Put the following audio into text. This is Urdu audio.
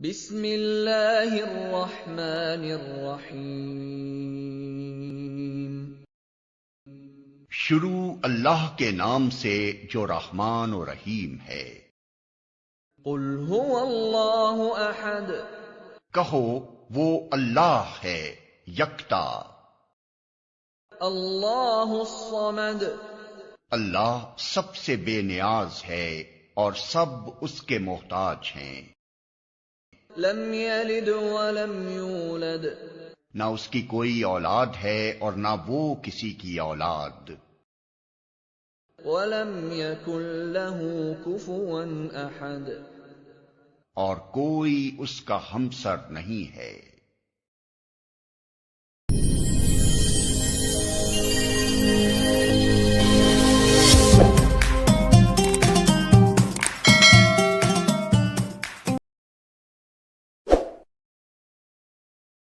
بسم اللہ الرحمن الرحیم۔ شروع اللہ کے نام سے جو رحمان و رحیم ہے۔ قل هو اللہ احد، کہو وہ اللہ ہے یکتا۔ اللہ الصمد، اللہ سب سے بے نیاز ہے اور سب اس کے محتاج ہیں۔ لم یلد ولم یولد، نہ اس کی کوئی اولاد ہے اور نہ وہ کسی کی اولاد۔ ولم یکن له کفوا احد، اور کوئی اس کا ہمسر نہیں ہے۔